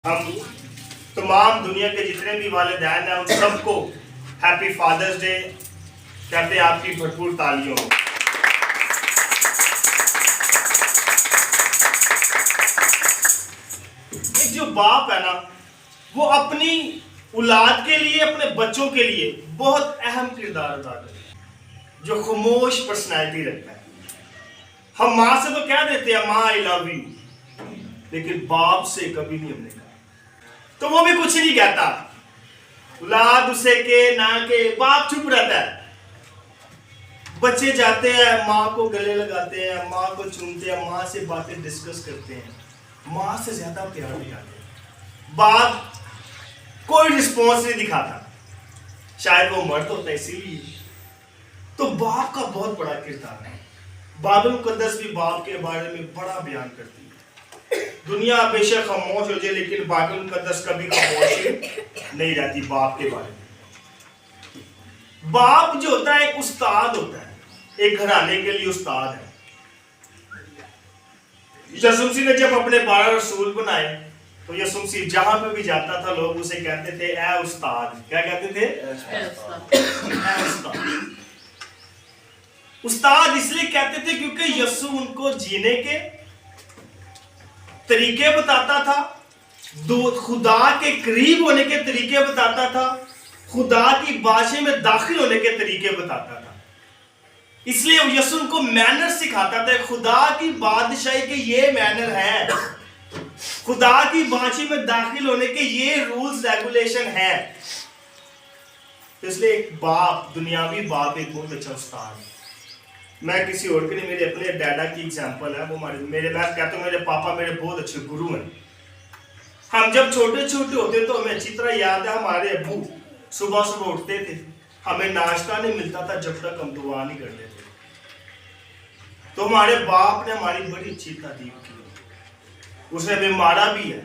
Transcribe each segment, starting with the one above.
ہم تمام دنیا کے جتنے بھی والدین ہیں ان سب کو ہیپی فادرز ڈے کہتے ہیں. آپ کی بھرپور تالیوں. ایک جو باپ ہے نا وہ اپنی اولاد کے لیے اپنے بچوں کے لیے بہت اہم کردار ادا کرتا ہے جو خاموش پرسنالٹی رکھتا ہے. ہم ماں سے تو کہہ دیتے ہیں ماں آئی لو یو، لیکن باپ سے کبھی نہیں ہم نے کہا. تو وہ بھی کچھ نہیں کہتا، اولاد اسے کہ نہ کہ باپ چپ رہتا ہے. بچے جاتے ہیں ماں کو گلے لگاتے ہیں، ماں کو چومتے ہیں، ماں سے باتیں ڈسکس کرتے ہیں، ماں سے زیادہ پیار دکھاتے ہیں. باپ کوئی رسپانس نہیں دکھاتا، شاید وہ مرد ہوتا ہے اسی لیے. تو باپ کا بہت بڑا کردار ہے. بائبل مقدس بھی باپ کے بارے میں بڑا بیان کرتی ہے. دنیا بے شک خاموش ہو جائے لیکن بائبل مقدس کبھی خاموش نہیں رہتی باپ کے بارے میں. باپ جو ہوتا ہے ایک استاد ہوتا ہے، ایک گھرانے کے لیے استاد ہے. یسوع مسیح نے جب اپنے 12 رسول بنائے تو یسوع مسیح جہاں پہ بھی جاتا تھا لوگ اسے کہتے تھے اے استاد. کیا کہتے تھے؟ اے استاد. استاد اس لیے کہتے تھے کیونکہ یسوع ان کو جینے کے طریقے بتاتا تھا، خدا کے قریب ہونے کے طریقے بتاتا تھا، خدا کی بادشاہی میں داخل ہونے کے طریقے بتاتا تھا. اس لیے یسوع ان کو مینر سکھاتا تھا. خدا کی بادشاہی کے یہ مینر ہے، خدا کی بادشاہی میں داخل ہونے کے یہ رولز ریگولیشن ہے. اس لیے ایک باپ، دنیاوی باپ ایک بہت اچھا استاد ہے. میں کسی اور کے نہیں، میرے اپنے ڈیڈا کی ایگزامپل ہے. وہ میں کہتا ہوں میرے پاپا میرے بہت اچھے گرو ہیں. ہم جب چھوٹے چھوٹے ہوتے تو ہمیں اچھی طرح یاد ہے ہمارے ابو صبح صبح اٹھتے تھے، ہمیں ناشتہ نہیں ملتا تھا جب تک ہم دعا نہیں کرتے تھے. تو ہمارے باپ نے ہماری بڑی اچھی تعریف کی. اس نے ہمیں مارا بھی ہے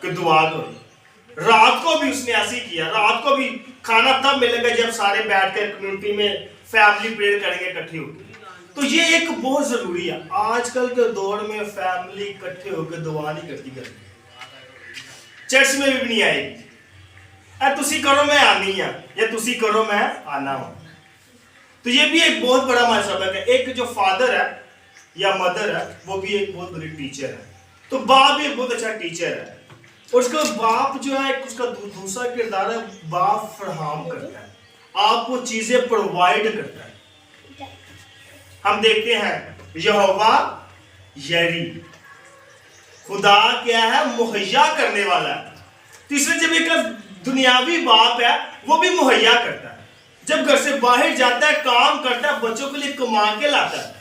کہ دعا کرو. رات کو بھی اس نے ایسے ہی کیا. رات کو بھی کھانا تب ملے گا جب سارے بیٹھ کر کمیونٹی میں فیملی پریئر کریں گے اکٹھے ہو کے. تو یہ ایک بہت ضروری ہے. آج کل کے دور میں فیملی اکٹھے ہو کے دعا نہیں کرتی کرتی، چرچ میں بھی نہیں آئے گی. اے تسی کرو میں آنی ہاں، یا تسی کرو میں آنا ہوں. تو یہ بھی ایک بہت بڑا مسئلہ ہے کہ ایک جو فادر ہے یا مدر ہے وہ بھی ایک بہت بڑی ٹیچر ہے. تو باپ بھی ایک بہت اچھا ٹیچر ہے. اور اس کا باپ جو ہے اس کا دوسرا کردار ہے، باپ فراہم کرتا ہے، آپ کو چیزیں پرووائڈ کرتا ہے. ہم دیکھتے ہیں یہوہ یری، خدا کیا ہے؟ مہیا کرنے والا ہے. تیسرے جب ایک دنیاوی باپ ہے وہ بھی مہیا کرتا ہے. جب گھر سے باہر جاتا ہے کام کرتا ہے، بچوں کے لیے کما کے لاتا ہے،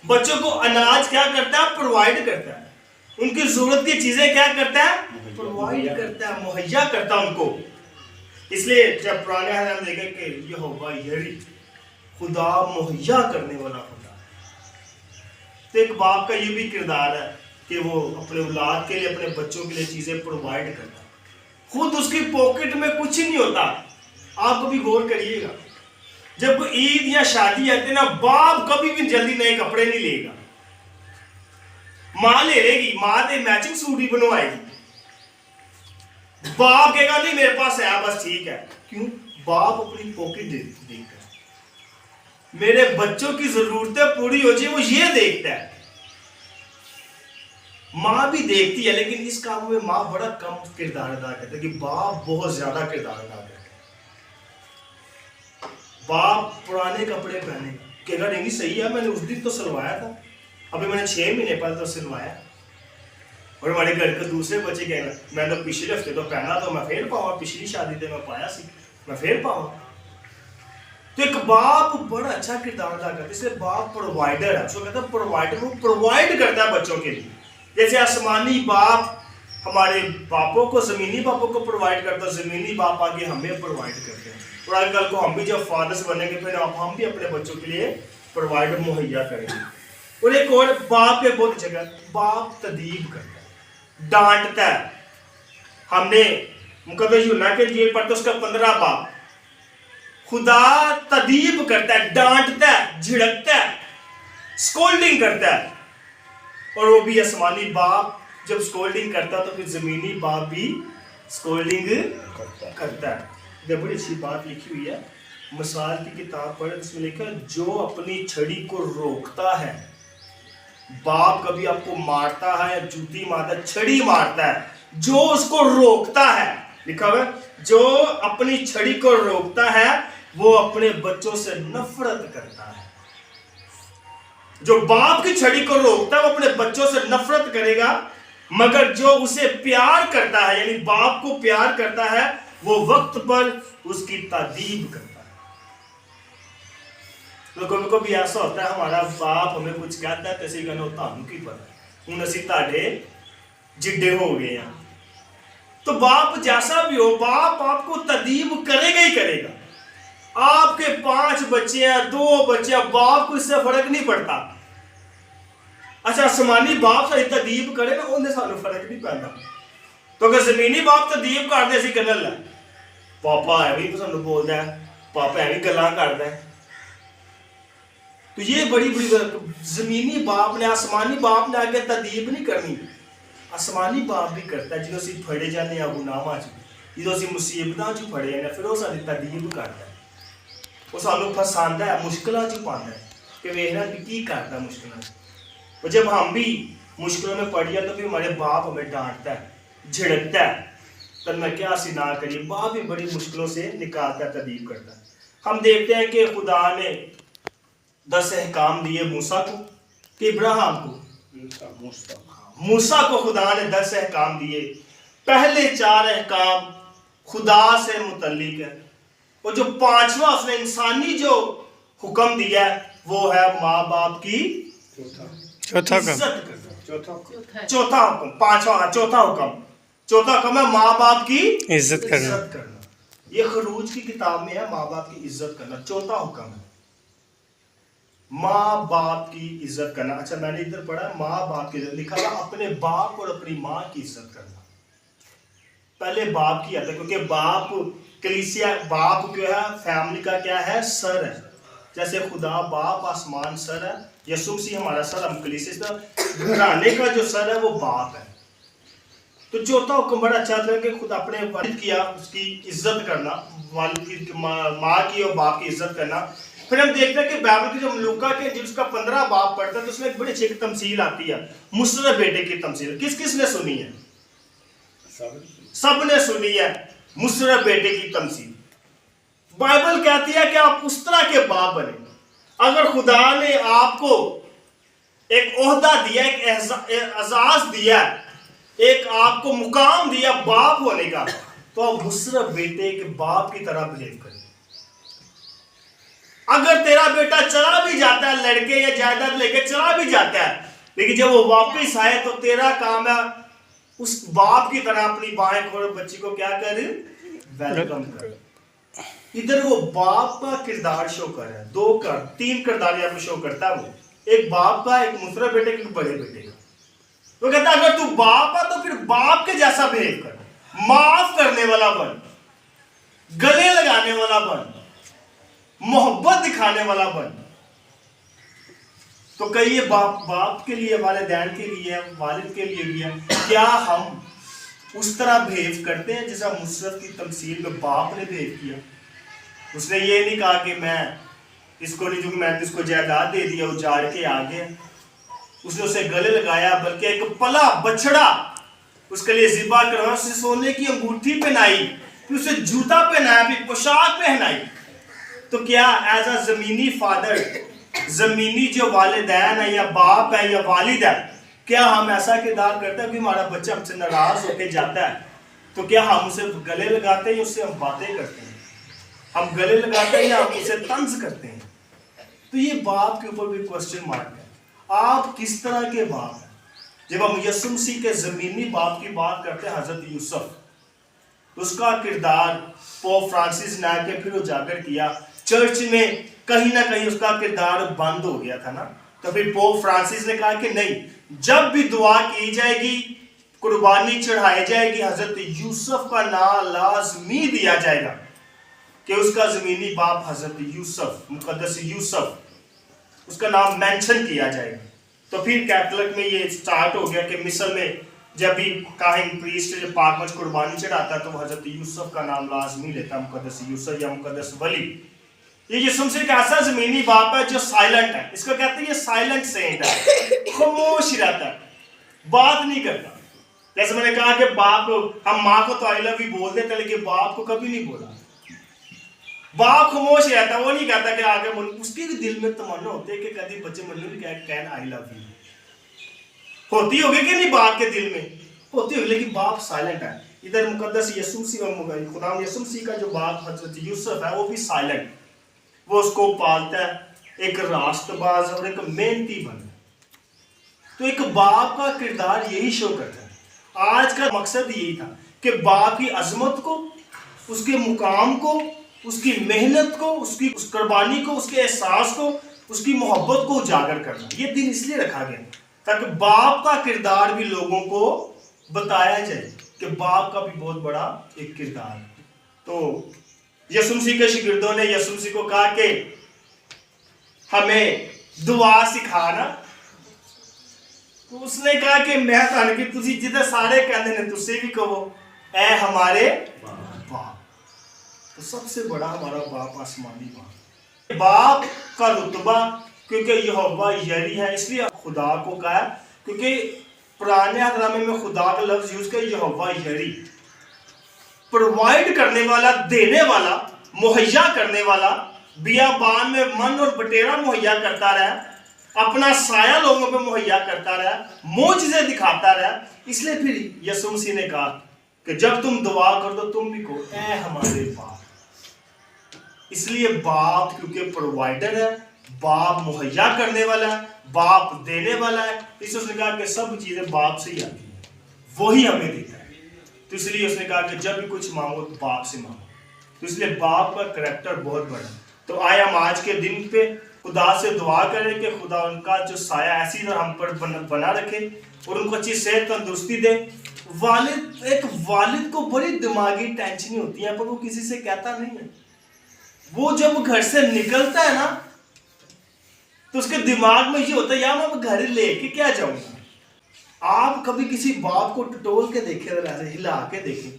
بچوں کو اناج کیا کرتا ہے؟ پرووائڈ کرتا ہے. ان کی ضرورت کی چیزیں کیا کرتا ہے؟ پرووائڈ کرتا ہے، مہیا کرتا ہے ان کو. اس لیے جب پرانے ہم دیکھیں کہ یہوہ یری، خدا مہیا کرنے والا خدا. تو ایک باپ کا یہ بھی کردار ہے کہ وہ اپنے اولاد کے لیے، اپنے بچوں کے لیے چیزیں پرووائڈ کرتا ہے. خود اس کی پاکٹ میں کچھ ہی نہیں ہوتا. آپ کو بھی غور کریے گا، جب عید یا شادی آتی ہے نا، باپ کبھی بھی جلدی نئے کپڑے نہیں لے گا. ماں لے لے گی، ماں تے میچنگ سوٹ ہی بنوائے گی. باپ کہے گا نہیں میرے پاس ہے بس ٹھیک ہے. کیوں؟ باپ اپنی پاکٹ دیکھتا ہے. میرے بچوں کی ضرورتیں پوری ہو جائے وہ یہ دیکھتا ہے. ماں بھی دیکھتی ہے لیکن اس کام میں ماں بڑا کم کردار ادا کرتا ہے کہ باپ بہت زیادہ کردار ادا کرتا ہے. باپ پرانے کپڑے پہنے کہ اگر نہیں صحیح ہے، میں نے اس دن تو سلوایا تھا، ابھی میں نے 6 مہینے پہلے تو سلوایا. اور ہمارے گھر کے دوسرے بچے کہنا میں تو پچھلے ہفتے تو پہنا تو میں پھر پاؤں، پچھلی شادی تے میں پایا سی میں پھر پاؤں. تو ایک باپ بڑا اچھا کردار ادا کرتا ہے. اس لیے باپ پرووائڈر ہے. اس کو کہتا ہے پرووائڈر، وہ پرووائڈ کرتا ہے بچوں کے لیے. جیسے آسمانی باپ ہمارے باپوں کو، زمینی باپوں کو پرووائڈ کرتا ہے، زمینی باپ آگے ہمیں پرووائڈ کرتے ہیں. اور آج کل کو ہم بھی جب فادرز بنیں گے پھر ہم بھی اپنے بچوں کے لیے پرووائڈ مہیا کریں گے. اور ایک اور باپ کے بہت جگہ باپ تدیب کرتا ہے، ڈانٹتا ہے. ہم نے مقدس یوحنا کے انجیل پڑھتے اس کا 15 باب. خدا تدیب کرتا ہے، ڈانٹتا ہے، جھڑکتا ہے، سکولڈنگ کرتا ہے. اور وہ بھی آسمانی باپ جب اسکولڈنگ کرتا تو پھر زمینی باپ بھی اسکولڈنگ کرتا ہے. بڑی اچھی بات لکھی ہوئی ہے, مثال کی کتاب پڑھے اس میں لکھا ہے جو اپنی چھڑی کو روکتا ہے, باپ کبھی آپ کو مارتا ہے, جوتی مارتا ہے, چھڑی مارتا ہے, جو اس کو روکتا ہے, لکھا ہوا ہے جو اپنی چھڑی کو روکتا ہے وہ اپنے بچوں سے نفرت کرتا ہے. جو باپ کی چھڑی کو روکتا ہے وہ اپنے بچوں سے نفرت کرے گا, مگر جو اسے پیار کرتا ہے یعنی باپ کو پیار کرتا ہے وہ وقت پر اس کی تادیب کرتا ہے. تو کبھی کبھی ایسا ہوتا ہے ہمارا باپ ہمیں کچھ کہتا ہے تو اسی کہنا ہوتا ہم کی پتہ ہوں اسی تاڑے جڈے ہو گئے ہیں. تو باپ جیسا بھی ہو باپ آپ کو تادیب کرے گا ہی کرے گا. آپ کے 5 بچے ہیں 2 بچے ہیں, باپ کو اس سے فرق نہیں پڑتا. اچھا آسمانی باپ سے تادیب کرے نا انہیں سانو فرق نہیں پڑتا. تو اگر زمینی باپ تادیب کر دے اسی کہنا لے پاپا ہے بھی سانو بولتا ہے, پاپا ہے بھی گلاں کرتا ہے. تو یہ بڑی زمینی باپ نے آسمانی باپ نے آگے تادیب نہیں کرنی, آسمانی باپ بھی کرتا ہے. جدو اسی پھڑے جانے ہیں گناہاں چ, جدو اسی مصیبتاں چ پھڑے ہیں پھر وہ ساری تادیب کرتا ہے, وہ سانو پسندہ ہے, مشکلاں چ پاتا ہے کہ ویکھنا کہ کی کرتا ہے مشکلاں. اور جب ہم بھی مشکلوں میں پڑ جائے تو پھر ہمارے باپ ہمیں ڈانٹتا ہے, جھڑکتا ہے, تو میں کیا سی نہ کریے. باپ بھی بڑی مشکلوں سے نکالتا ہے, تادیب کرتا ہے. ہم دیکھتے ہیں کہ خدا نے 10 احکام دیے موسیٰ کو کہ ابراہیم کو, موسیٰ کو خدا نے 10 احکام دیے. پہلے 4 احکام خدا سے متعلق ہے, اور جو 5واں اس نے انسانی جو حکم دیا ہے وہ ہے ماں باپ کی عزت کرنا. چوتھا حکم, 5واں چوتھا حکم ہے ماں باپ کی عزت کرنا. یہ خروج کی کتاب میں ہے ماں باپ کی عزت کرنا, چوتھا حکم ہے ماں باپ کی عزت کرنا. اچھا میں نے ادھر پڑھا ہے ماں باپ کی عزت, لکھا ہے اپنے باپ اور اپنی ماں کی عزت کرنا. پہلے باپ کی آتا ہے کیونکہ باپ کلیسیا, باپ جو ہے فیملی کا کیا ہے, سر ہے. جیسے خدا باپ آسمان سر ہے, یسوع مسیح ہمارا سر, ہم کلیسیا گھرانے کا جو سر ہے وہ باپ ہے. تو چوتھا حکم بڑا اچھا تھا کہ خود اپنے والد کی اس کی عزت کرنا, والد کی ماں کی اور باپ کی عزت کرنا. پھر ہم دیکھتے ہیں کہ بائبل کی جو لوکا کے جس کا 15 باب پڑھتا ہے تو اس میں ایک بڑی اچھی تمثیل آتی ہے, مصر بیٹے کی تمثیل. کس نے سنی ہے؟ سب نے سنی ہے مصر بیٹے کی تمثیل. بائبل کہتی ہے کہ آپ اس طرح کے باپ بنے. اگر خدا نے آپ کو ایک عہدہ دیا, ایک اعزاز دیا, ایک آپ کو مقام دیا باپ ہونے کا, تو آپ مصر بیٹے کے باپ کی طرح بہیو کریں. اگر تیرا بیٹا چلا بھی جاتا ہے, لڑکے یا جائیداد لے کے چلا بھی جاتا ہے, لیکن جب وہ واپس آئے تو تیرا کام ہے اس باپ کی طرح اپنی بائیں کھول بچی کو کیا کر, ویلکم کر. ادھر وہ باپ کا کردار شو کر رہا ہے, 3 کردار یہاں پہ شو کرتا ہے. وہ ایک باپ کا, ایک مصر بیٹے کا, ایک بڑے بیٹے کا. وہ کہتا ہے اگر تو باپ ہے تو پھر باپ کے جیسا بہیو کر, معاف کرنے والا بن, گلے لگانے والا بن, محبت دکھانے والا بن. تو کئی باپ کے لیے, والدین کے لیے, والد کے لیے بھی ہے. کیا ہم اس طرح بہیو کرتے ہیں جیسا مصرف کی تمثیل میں باپ نے بہیو کیا؟ اس نے یہ نہیں کہا کہ میں اس کو نہیں, جو میں اس کو جائیداد دے دیا وہ جاڑ کے آ گیا. اس نے اسے گلے لگایا, بلکہ ایک پلا بچڑا اس کے لیے ذبح کروایا, اسے سونے کی انگوٹھی پہنائی, پھر اسے جوتا پہنایا, پھر پوشاک پہنائی. تو کیا ایز اے زمینی فادر, زمینی جو والدین ہے یا باپ ہے یا والد ہے, کیا ہم ایسا کردار کرتے ہیں کہ ہمارا بچہ ہم سے ناراض ہو کے جاتا ہے تو کیا ہم اسے گلے لگاتے ہیں یا اس سے ہم باتیں کرتے ہیں؟ ہم گلے لگاتے ہیں یا ہم اسے طنز کرتے ہیں؟ تو یہ باپ کے اوپر بھی کوسچن مارک ہے. آپ کس طرح کے باپ ہیں؟ جب ہم یسوع مسیح کے زمینی باپ کی بات کرتے ہیں, حضرت یوسف, اس کا کردار پوپ فرانسس نے آ کے پھر اجاگر کیا. چرچ میں کہیں نہ کہیں اس کا کردار بند ہو گیا تھا نا, تو پھر پوپ فرانسس نے کہا کہ نہیں, جب بھی دعا کی جائے گی, قربانی چڑھائی جائے گی, حضرت یوسف کا نام لازمی دیا جائے گا کہ اس کا زمینی باپ حضرت یوسف, مقدس یوسف, اس کا نام مینشن کیا جائے گا. تو پھر کیتھولک میں یہ سٹارٹ ہو گیا کہ مصر میں جب بھی کاہن پریسٹ جب پاک مچ قربانی چڑھاتا ہے تو حضرت یوسف کا نام لازمی لیتا ہے، مقدس یوسف یا مقدس ولی۔ یہ یسوع مسیح کا ایسا زمینی باپ ہے جو سائلنٹ ہے، اس کو کہتے ہیں یہ سائلنٹ سینٹ ہے، خاموش رہتا ہے، بات نہیں کرتا۔ جیسے میں نے کہا کہ باپ، ہم ماں کو تو آئی لو یو بول دیتے لیکن باپ کو کبھی نہیں بولا۔ باپ خاموش رہتا ہے، وہ نہیں کہتا کہ آگے اس کے بھی دل میں تمنا ہوتے ہیں کہ کبھی بچے منو بھی کہن آئی لو یو، ہوتی ہوگی کہ نہیں باپ کے دل میں ہوتی ہوگی، لیکن باپ سائلنٹ ہے۔ ادھر مقدس یسوع مسیح خدا یسوع مسیح کا جو باپ حضرت یوسف ہے وہ بھی سائلنٹ، وہ اس کو پالتا ہے، ایک راست باز اور ایک محنتی بن۔ تو ایک باپ کا کردار یہی شو کرتا ہے۔ آج کا مقصد یہی تھا کہ باپ کی عظمت کو، اس کے مقام کو، اس کی محنت کو، اس کی قربانی کو، اس کے احساس کو، اس کی محبت کو اجاگر کرنا۔ یہ دن اس لیے رکھا گیا تاکہ باپ کا کردار بھی لوگوں کو بتایا جائے کہ باپ کا بھی بہت بڑا ایک کردار ہے۔ تو یسوع مسیح کے شاگردوں نے یسوع مسیح کو کہا کہ ہمیں دعا سکھانا، تو اس نے کہا کہ میں تھانوں کہ تسی جدھر سارے کہندے نے تسی بھی کہو اے ہمارے باپ۔ تو سب سے بڑا ہمارا باپ آسمانی باپ، باپ کا رتبہ، کیونکہ یہوہ یری ہے اس لیے خدا کو کہا، کیونکہ پرانے عہد نامے میں خدا کا لفظ یوز کیا یہوہ یری، پرووائڈ کرنے والا، دینے والا، مہیا کرنے والا، بیابان میں من اور بٹیرا مہیا کرتا رہا، اپنا سایہ لوگوں پہ مہیا کرتا رہا، معجزے دکھاتا رہا۔ اس لیے پھر یسوع مسیح نے کہا کہ جب تم دعا کرو تو تم بھی کہو اے ہمارے باپ۔ اس لیے باپ کیونکہ پرووائڈر ہے، باپ مہیا کرنے والا ہے، باپ دینے والا ہے، اس نے کہا کہ سب چیزیں باپ سے ہی آتی ہیں، وہی ہمیں دیتا ہے۔ تو اس لیے اس نے کہا کہ جب بھی کچھ مانگو تو باپ سے مانگو۔ تو اس لیے باپ کا کریکٹر بہت بڑا ہے۔ تو آئے ہم آج کے دن پہ خدا سے دعا کریں کہ خدا ان کا جو سایہ ایسی طرح ہم پر بنا رکھے اور ان کو اچھی صحت تندرستی دے۔ ایک والد کو بڑی دماغی ٹینشن ہوتی ہے پر وہ کسی سے کہتا نہیں ہے۔ وہ جب گھر سے نکلتا ہے نا تو اس کے دماغ میں یہ ہوتا ہے یا میں گھر لے کے کیا جاؤں گا۔ آپ کبھی کسی باپ کو ٹٹول کے دیکھیں، ایسے ہلا کے دیکھیں،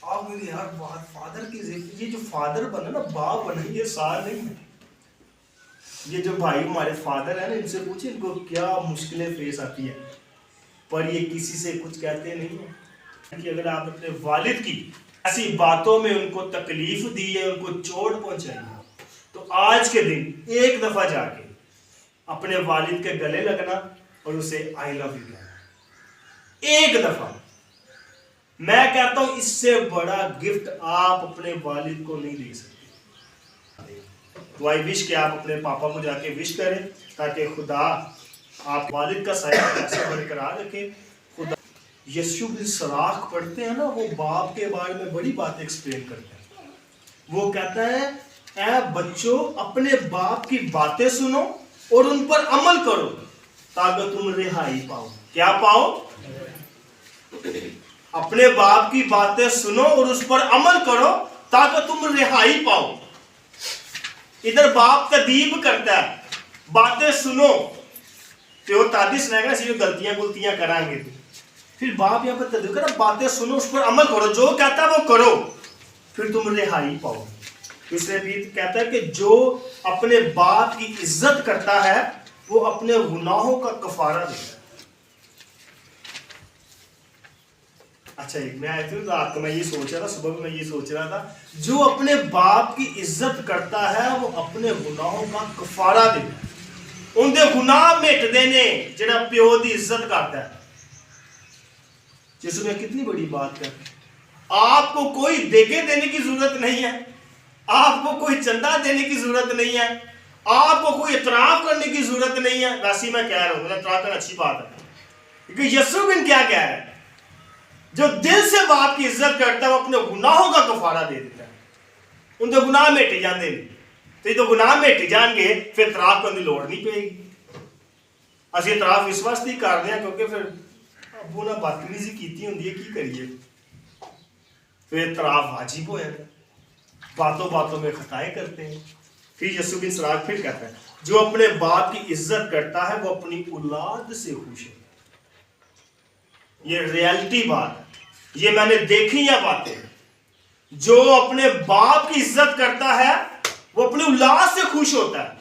آپ کہیں یار فادر کی یہ جو فادر بنا نا، باپ بنا، یہ سار نہیں ہے۔ یہ جو بھائی ہمارے فادر ہیں نا، ان سے پوچھیں ان کو کیا مشکلیں فیس آتی ہیں، پر یہ کسی سے کچھ کہتے نہیں ہیں کہ اگر آپ اپنے والد کی ایسی باتوں میں ان کو تکلیف دی ہے، ان کو چوٹ پہنچائی ہے، تو آج کے دن ایک دفعہ جا کے اپنے والد کے گلے لگنا اور اسے آئی لو یو کہنا، ایک دفعہ۔ میں کہتا ہوں اس سے بڑا گفٹ آپ اپنے والد کو نہیں دے سکتے۔ تو آئی وش کہ آپ اپنے پاپا کو جا کے وش کریں تاکہ خدا آپ والد کا سایہ ایسے برقرار رکھے۔ خدا یسوع بن سراخ پڑھتے ہیں نا، وہ باپ کے بارے میں بڑی بات ایکسپلین کرتے ہیں۔ وہ کہتا ہے اے بچوں اپنے باپ کی باتیں سنو اور ان پر عمل کرو تاکہ تم رہائی پاؤ۔ کیا پاؤ؟ اپنے باپ کی باتیں سنو اور اس پر عمل کرو تاکہ تم رہائی پاؤ۔ ادھر باپ تدیب کرتا ہے، باتیں سنو تو تادیس رہے گا، اسی غلطیاں کریں گے، پھر باپ یہاں پر تدیب کرتا ہے، باتیں سنو اس پر عمل کرو، جو کہتا ہے وہ کرو پھر تم رہائی پاؤ۔ اس لیے بھی کہتا ہے کہ جو اپنے باپ کی عزت کرتا ہے وہ اپنے گناہوں کا کفارہ دیتا ہے۔ اچھا میں یہ سوچ رہا تھا، صبح میں یہ سوچ رہا تھا، جو اپنے باپ کی عزت کرتا ہے وہ اپنے گناہوں کا کفارہ دیتا ہے، ان دے گناہ مٹ دینے جڑا پیو دی عزت کرتا ہے۔ یسوع نے کتنی بڑی بات کر، آپ کو کوئی دیگے دینے کی ضرورت نہیں ہے، آپ کو کوئی چندہ دینے کی ضرورت نہیں ہے، آپ کو کوئی اعتراف کرنے کی ضرورت نہیں ہے۔ ویسے میں کہہ رہا ہوں اعتراف کرنا اچھی بات ہے، کیونکہ یسوع بن کیا کہہ رہا ہے، جو دل سے باپ کی عزت کرتا ہے وہ اپنے گناہوں کا کفارہ دے دیتا ہے، ان کے گناہ مٹ جاندے ہیں۔ تو یہ تو گناہ مٹ جان گے پھر اعتراف کرنے کی لوڑ نہیں پے گی۔ اسی اعتراف اس واسطے ہی کرتے ہیں کیونکہ پھر ابو نے بدتمیزی کیتی ہوندی ہے، کی کریے، پھر اعتراف واجب ہو جاتا ہے، باتوں باتوں میں خطائیں کرتے ہیں۔ پھر یسوع بن سراخ پھر کہتا ہے جو اپنے باپ کی عزت کرتا ہے وہ اپنی اولاد سے خوش ہے۔ یہ ریالٹی بات ہے، یہ میں نے دیکھی یہ باتیں. جو اپنے باپ کی عزت کرتا ہے وہ اپنی اولاد سے خوش ہوتا ہے،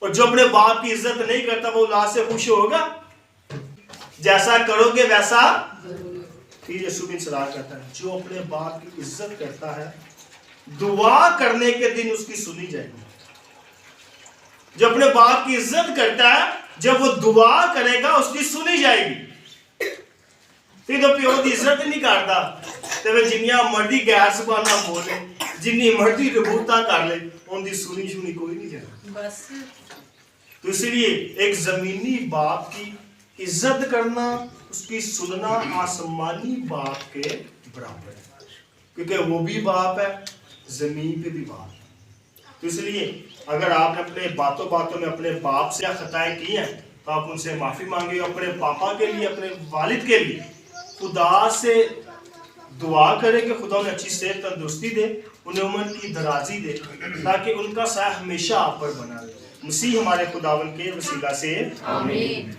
اور جو اپنے باپ کی عزت نہیں کرتا وہ اولاد سے خوش ہوگا. جیسا کرو گے ویسا پھر یسوع بن سراج کہتا ہے جو اپنے باپ کی عزت کرتا ہے دعا کرنے کے دن اس کی سنی جائے گی. جو اپنے باپ کی عزت کرتا ہے جب وہ دعا کرے گا اس کی سنی جائے گی. پھر تو پیو کی عزت نہیں کرتا تو وہ جنیاں مرضی غیر زبانہ بولے جنی مرضی ربوتا کر لے ان کی سنی کوئی نہیں جائے. تو اس لیے ایک زمینی باپ کی عزت کرنا اس کی سننا آسمانی باپ کے برابر ہے، کیونکہ وہ بھی باپ ہے زمین پہ بھی باپ ہے. تو اس لیے اگر آپ نے اپنے باتوں میں اپنے باپ سے خطائیں کی ہیں تو آپ ان سے معافی مانگے. اپنے پاپا کے لیے اپنے والد کے لیے خدا سے دعا کرے کہ خدا انہیں اچھی صحت تندرستی دے، انہیں عمر کی درازی دے تاکہ ان کا سایہ ہمیشہ آپ پر بنا رہے. مسیح ہمارے خداوند کے وسیلہ سے آمین.